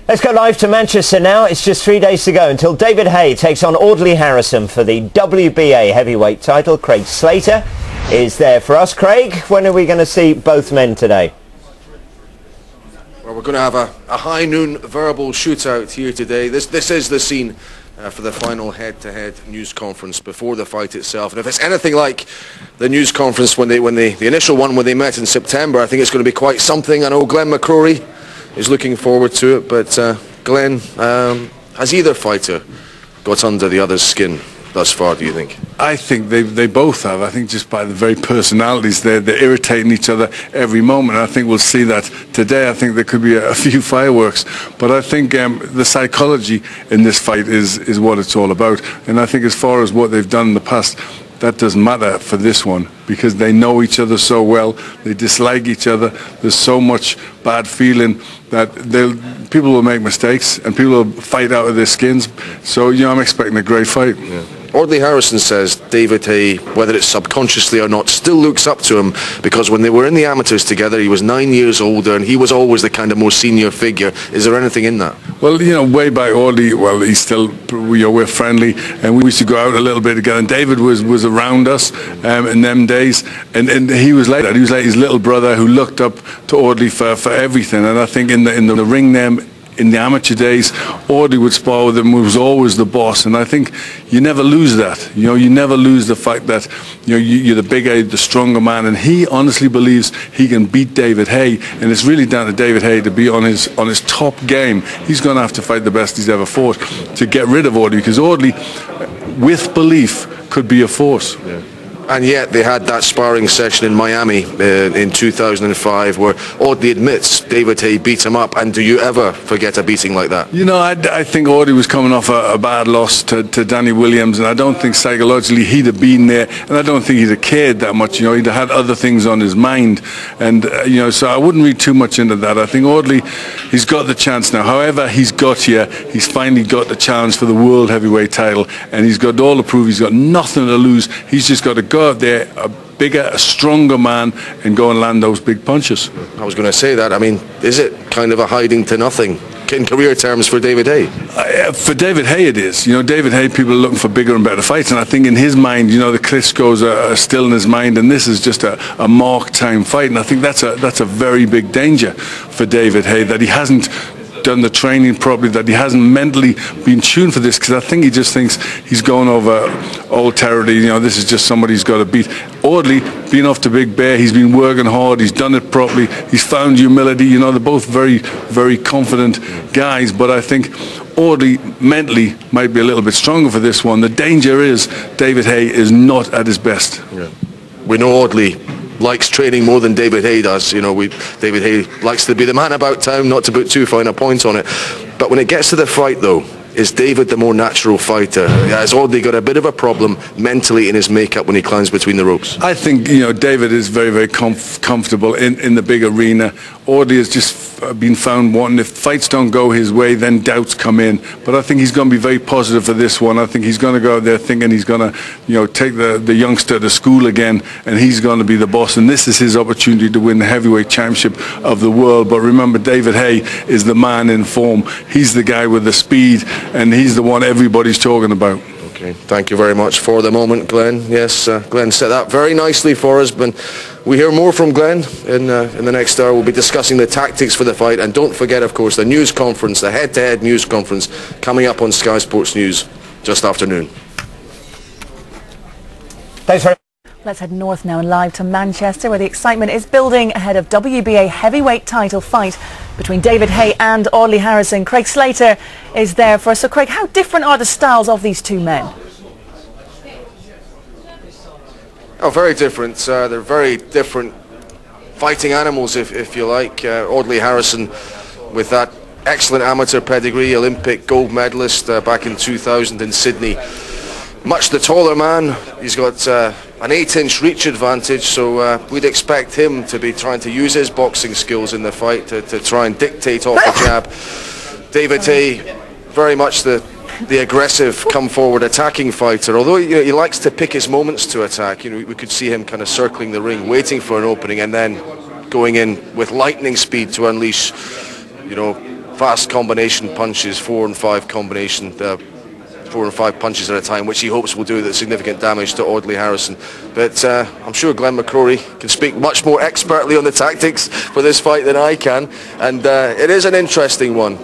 Let's go live to Manchester now. It's just 3 days to go until David Haye takes on Audley Harrison for the WBA heavyweight title. Craig Slater is there for us. Craig, when are we going to see both men today? Well, we're going to have a high noon verbal shootout here today. This is the scene for the final head-to-head news conference before the fight itself. And if it's anything like the news conference when the initial one when they met in September, I think it's going to be quite something. I know Glenn McCrory is looking forward to it, but Glenn, has either fighter got under the other's skin thus far, do you think? I think they both have. I think just by the very personalities, they're irritating each other every moment. I think we'll see that today. I think there could be a few fireworks, but I think the psychology in this fight is what it's all about. And I think as far as what they've done in the past, that doesn't matter for this one, because they know each other so well, they dislike each other, there's so much bad feeling that people will make mistakes and people will fight out of their skins. So, I'm expecting a great fight. Yeah. Audley Harrison says David Haye, whether it's subconsciously or not, still looks up to him, because when they were in the amateurs together, he was 9 years older and he was always the kind of more senior figure. Is there anything in that? Well, way back, Audley, well, he's still, we're friendly, and we used to go out a little bit together, and David was around us in them days, and he was like that. He was like his little brother who looked up to Audley for everything. And I think in the ring there, in the amateur days, Audley would spar with him, was always the boss, and I think you never lose that. You never lose the fact that you're the bigger, the stronger man, and he honestly believes he can beat David Haye, and it's really down to David Haye to be on his top game. He's going to have to fight the best he's ever fought to get rid of Audley, because Audley, with belief, could be a force. Yeah. And yet they had that sparring session in Miami in 2005 where Audley admits David Haye beat him up. And do you ever forget a beating like that? I think Audley was coming off a bad loss to Danny Williams, and I don't think psychologically he'd have been there, and I don't think he'd have cared that much. He'd have had other things on his mind, and so I wouldn't read too much into that. I think Audley, he's got the chance now. However he's got here, he's finally got the challenge for the world heavyweight title, and he's got all to prove. He's got nothing to lose. He's just got to go out there a bigger, a stronger man, and go and land those big punches. I was going to say that. I mean, is it kind of a hiding to nothing in career terms for David Haye? For David Haye it is. David Haye, people are looking for bigger and better fights, and I think in his mind, the Klitschko's are still in his mind, and this is just a mark time fight, and I think that's a very big danger for David Haye, that he hasn't done the training properly, that he hasn't mentally been tuned for this, because I think he just thinks he's going over old territory. This is just somebody he's got to beat. Audley, being off to Big Bear, he's been working hard, he's done it properly, he's found humility. They're both very, very confident guys, but I think Audley mentally might be a little bit stronger for this one. The danger is David Haye is not at his best. Yeah. We know Audley likes training more than David Haye does. David Haye likes to be the man about town, not to put too fine a point on it. But when it gets to the fight, though, is David the more natural fighter? Has Audley got a bit of a problem mentally in his makeup when he climbs between the ropes? I think, David is very, very comfortable in the big arena. Audley has just been found wanting. If fights don't go his way, then doubts come in. But I think he's going to be very positive for this one. I think he's going to go out there thinking he's going to, take the youngster to school again, and he's going to be the boss. And this is his opportunity to win the heavyweight championship of the world. But remember, David Haye is the man in form. He's the guy with the speed, and he's the one everybody's talking about. Okay, thank you very much for the moment, Glenn. Yes, Glenn set that very nicely for us. But we hear more from Glenn in the next hour. We'll be discussing the tactics for the fight. And don't forget, of course, the news conference, the head-to-head news conference, coming up on Sky Sports News just after noon. Thanks very much. Let's head north now and live to Manchester, where the excitement is building ahead of WBA heavyweight title fight between David Haye and Audley Harrison. Craig Slater is there for us. So Craig, how different are the styles of these two men? Oh, very different. They're very different fighting animals, if you like. Audley Harrison with that excellent amateur pedigree, Olympic gold medalist back in 2000 in Sydney. Much the taller man. He's got an 8-inch reach advantage, so we'd expect him to be trying to use his boxing skills in the fight to try and dictate off the jab. David Haye, very much the aggressive, come forward attacking fighter, although he likes to pick his moments to attack. We could see him kind of circling the ring, waiting for an opening, and then going in with lightning speed to unleash fast combination punches, 4 and 5 punches at a time, which he hopes will do significant damage to Audley Harrison. But I'm sure Glenn McCrory can speak much more expertly on the tactics for this fight than I can. And it is an interesting one,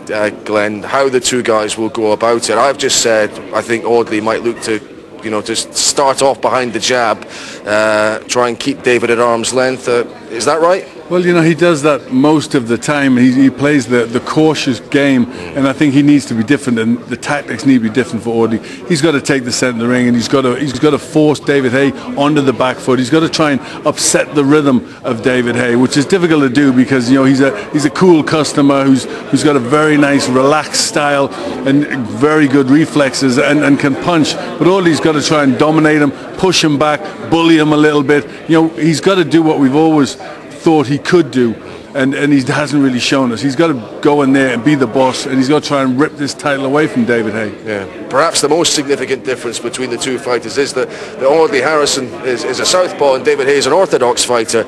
Glenn, how the two guys will go about it. I've just said I think Audley might look to, just start off behind the jab, try and keep David at arm's length. Is that right? Well, he does that most of the time. He plays the cautious game, and I think he needs to be different, and the tactics need to be different for Audley. He's got to take the centre of the ring, and he's got to force David Haye onto the back foot. He's got to try and upset the rhythm of David Haye, which is difficult to do because he's a cool customer who's got a very nice relaxed style and very good reflexes and can punch. But Audley's got to try and dominate him, push him back, bully him a little bit. He's got to do what we've always thought he could do, and he hasn't really shown us. He's got to go in there and be the boss, and he's got to try and rip this title away from David Haye. Yeah. Perhaps the most significant difference between the two fighters is that Audley Harrison is a southpaw and David Haye is an orthodox fighter.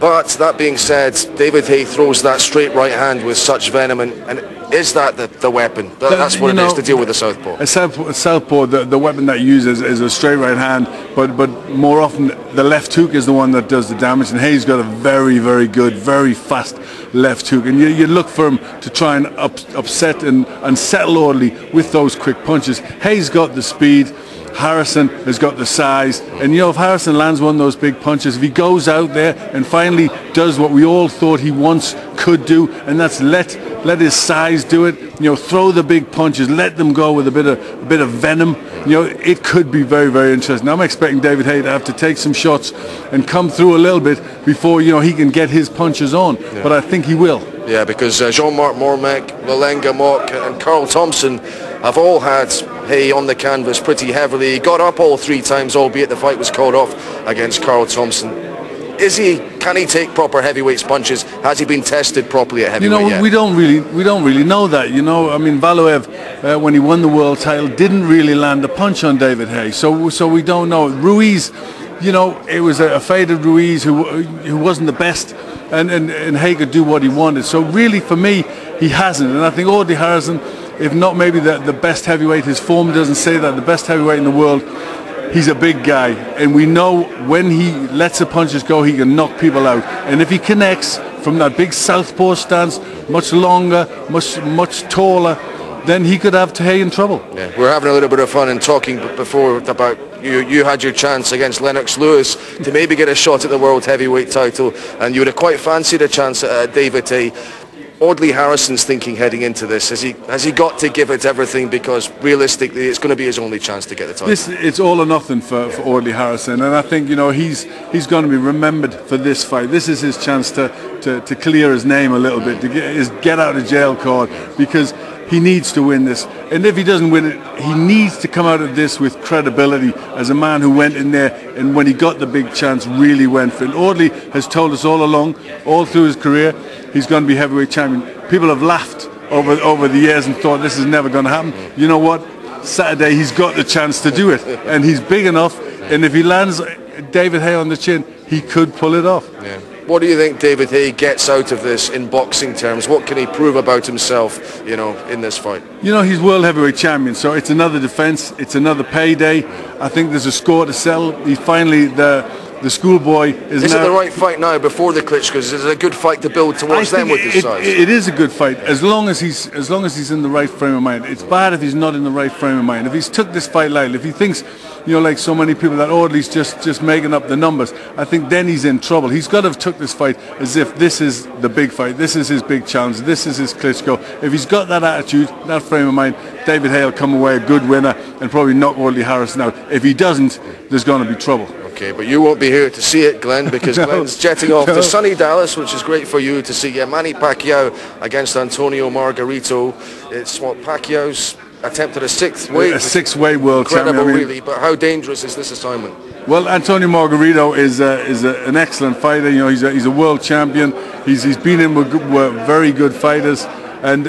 But that being said, David Haye throws that straight right hand with such venom, and is that the weapon? That's what it is to deal with a southpaw. A southpaw, the weapon that he uses is a straight right hand, but more often the left hook is the one that does the damage, and Haye's got a very, very good, very fast left hook, and you look for him to try and upset and settle Audley with those quick punches. Haye's got the speed, Harrison has got the size, and if Harrison lands one of those big punches, if he goes out there and finally does what we all thought he once could do, and that's let his size do it, throw the big punches, let them go with a bit of venom, it could be very, very interesting. I'm expecting David Haye to have to take some shots and come through a little bit before he can get his punches on, but I think he will. Yeah, because Jean-Marc Mormec, Lalenga Mock and Carl Thompson have all had Haye on the canvas pretty heavily. He got up all 3 times, albeit the fight was called off against Carl Thompson. Can he take proper heavyweights punches? Has he been tested properly at heavyweight yet? We don't really know that. I mean, Valuev, when he won the world title, didn't really land a punch on David Haye. So we don't know. Ruiz, it was a faded Ruiz who wasn't the best, and Haye could do what he wanted. So really, for me, he hasn't. And I think Audley Harrison, if not maybe the best heavyweight, his form doesn't say that, the best heavyweight in the world, he's a big guy, and we know when he lets the punches go, he can knock people out. And if he connects from that big southpaw stance, much longer, much taller, then he could have Haye in trouble. Yeah, we're having a little bit of fun and talking before about you had your chance against Lennox Lewis to maybe get a shot at the world heavyweight title, and you would have quite fancied a chance at David Haye. Audley Harrison's thinking heading into this, has he got to give it everything, because realistically it's going to be his only chance to get the title? It's all or nothing for Audley Harrison, and I think he's going to be remembered for this fight. This is his chance to clear his name a little bit, to get his get out of jail card, because he needs to win this. And if he doesn't win it, he needs to come out of this with credibility as a man who went in there and when he got the big chance really went for it. Audley has told us all along, all through his career, he's going to be heavyweight champion. People have laughed over the years and thought this is never going to happen. You know what? Saturday he's got the chance to do it, and he's big enough, and if he lands David Haye on the chin, he could pull it off. Yeah. What do you think David Haye gets out of this in boxing terms? What can he prove about himself, in this fight? He's world heavyweight champion, so it's another defense, it's another payday. I think there's a score to sell. He's finally the schoolboy is now... Is it the right fight now before the Klitschko's? Is it a good fight to build towards them with this size? It is a good fight as long as he's in the right frame of mind. It's bad if he's not in the right frame of mind. If he's took this fight lightly, if he thinks, like so many people, that Audley's just making up the numbers, I think then he's in trouble. He's got to have took this fight as if this is the big fight, this is his big challenge, this is his Klitschko. If he's got that attitude, that frame of mind, David Haye will come away a good winner and probably knock Audley Harrison out. If he doesn't, there's going to be trouble. Okay, but you won't be here to see it, Glenn, because No. Glenn's jetting off to sunny Dallas, which is great for you to see. Manny Pacquiao against Antonio Margarito. It's Pacquiao's attempt at a sixth weight world champion. Incredible, really. But how dangerous is this assignment? Well, Antonio Margarito is an excellent fighter. He's a world champion. He's been in with very good fighters, and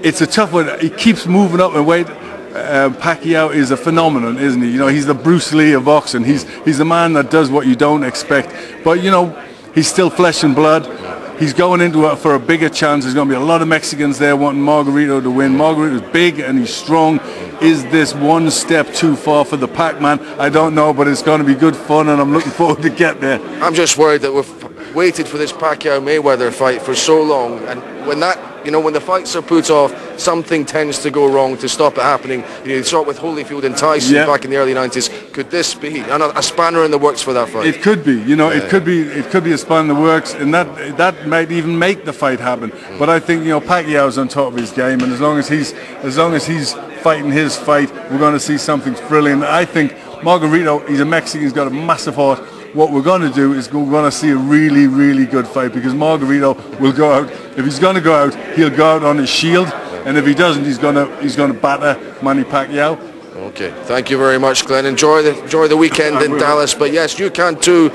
it's a tough one. He keeps moving up in weight. Pacquiao is a phenomenon, isn't he? He's the Bruce Lee of boxing. He's the man that does what you don't expect. But he's still flesh and blood. he's going into it for a bigger chance. There's going to be a lot of Mexicans there wanting Margarito to win. Margarito's big and he's strong. Is this one step too far for the Pac-Man? I don't know, but it's going to be good fun, and I'm looking forward to get there. I'm just worried that we've waited for this Pacquiao-Mayweather fight for so long, and when the fights are put off, something tends to go wrong to stop it happening. You saw it with Holyfield and Tyson back in the early 90s. Could this be a spanner in the works for that fight? It could be. It could be a spanner in the works, and that might even make the fight happen. But I think Pacquiao's on top of his game, and as long as he's fighting his fight, we're going to see something thrilling. I think Margarito, he's a Mexican, he's got a massive heart. What we're going to do is we're going to see a really, really good fight, because Margarito will go out. If he's going to go out, he'll go out on his shield, and if he doesn't, he's going to batter Manny Pacquiao. Okay, thank you very much, Glenn. Enjoy the weekend in Dallas. But yes, you can too,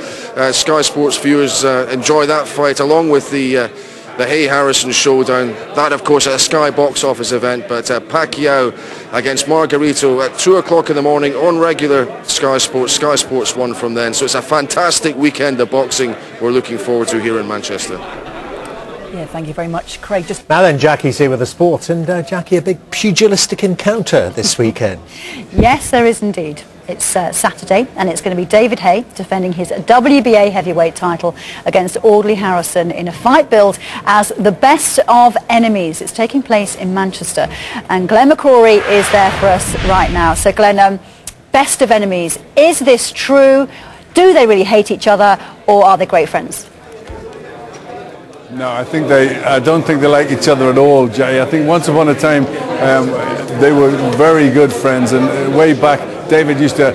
Sky Sports viewers. Enjoy that fight along with the Haye-Harrison showdown. That, of course, a Sky box office event. But Pacquiao against Margarito at 2 o'clock in the morning on regular Sky Sports 1 from then. So it's a fantastic weekend of boxing we're looking forward to here in Manchester. Yeah, thank you very much, Craig. Now then, Jackie's here with the sport, and Jackie, a big pugilistic encounter this weekend. Yes, there is indeed. It's Saturday, and it's going to be David Haye defending his WBA heavyweight title against Audley Harrison in a fight billed as the best of enemies. It's taking place in Manchester, and Glenn McCrory is there for us right now. So Glenn, best of enemies, is this true? Do they really hate each other, or are they great friends? No, I don't think they like each other at all, Jay. I think once upon a time they were very good friends, and way back David used to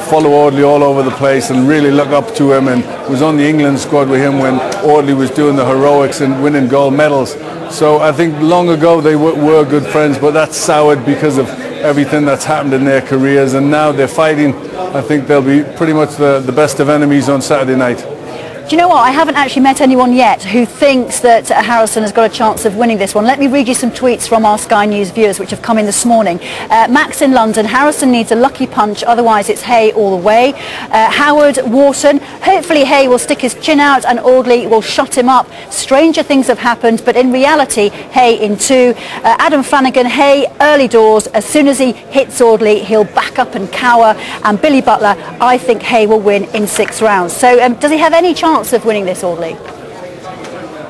follow Audley all over the place and really look up to him, and was on the England squad with him when Audley was doing the heroics and winning gold medals. So I think long ago they were good friends, but that's soured because of everything that's happened in their careers, and now they're fighting. I think they'll be pretty much the best of enemies on Saturday night. Do you know what? I haven't actually met anyone yet who thinks that Harrison has got a chance of winning this one. Let me read you some tweets from our Sky News viewers which have come in this morning. Max in London, Harrison needs a lucky punch, otherwise it's Haye all the way. Howard Wharton, hopefully Haye will stick his chin out and Audley will shut him up. Stranger things have happened, but in reality, Haye in 2. Adam Flanagan, Haye early doors. As soon as he hits Audley, he'll back up and cower. And Billy Butler, I think Haye will win in 6 rounds. So does he have any chance of winning this, Audley?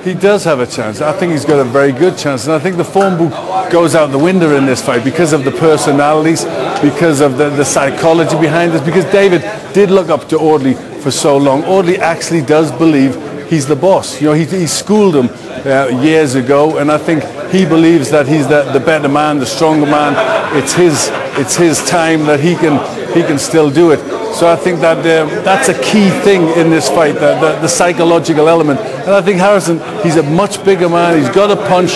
He does have a chance. I think he's got a very good chance, and I think the phone book goes out the window in this fight because of the personalities, because of the psychology behind this, because David did look up to Audley for so long. Audley actually does believe he's the boss. He schooled him years ago, and I think he believes that he's the better man, the stronger man. It's his time, that he can still do it. So I think that that's a key thing in this fight, the psychological element. And I think Harrison, he's a much bigger man. He's got a punch.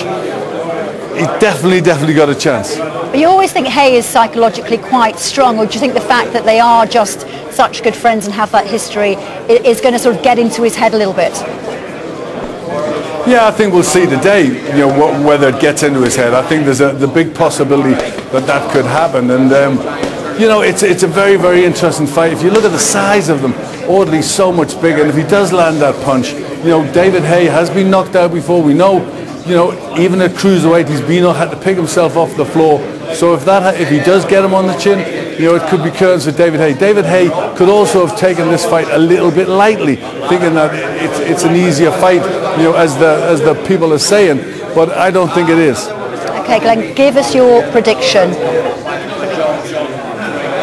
He's definitely got a chance. But you always think Haye is psychologically quite strong, or do you think the fact that they are just such good friends and have that history is going to sort of get into his head a little bit? Yeah, I think we'll see today, whether it gets into his head. I think there's the big possibility that could happen, and it's a very, very interesting fight. If you look at the size of them, Audley's so much bigger, and if he does land that punch, David Haye has been knocked out before. We know, even at cruiserweight, he's had to pick himself off the floor. So if he does get him on the chin, it could be curtains for David Haye. David Haye could also have taken this fight a little bit lightly, thinking that it's an easier fight, as the people are saying. But I don't think it is. Okay, Glenn, give us your prediction.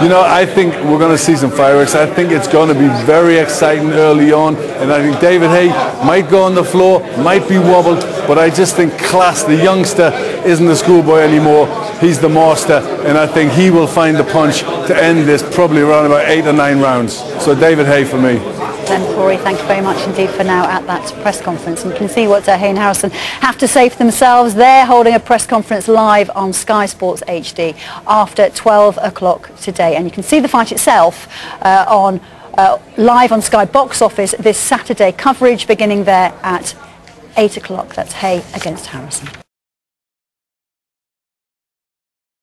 I think we're going to see some fireworks. I think it's going to be very exciting early on, and I think David Haye might go on the floor, might be wobbled, but I just think class, the youngster, isn't the schoolboy anymore. He's the master, and I think he will find the punch to end this probably around about 8 or 9 rounds. So David Haye for me. Glenn McCrory, thank you very much indeed for now at that press conference. And you can see what Haye and Harrison have to say for themselves. They're holding a press conference live on Sky Sports HD after 12 o'clock today. And you can see the fight itself live on Sky Box Office this Saturday. Coverage beginning there at 8 o'clock. That's Haye against Harrison.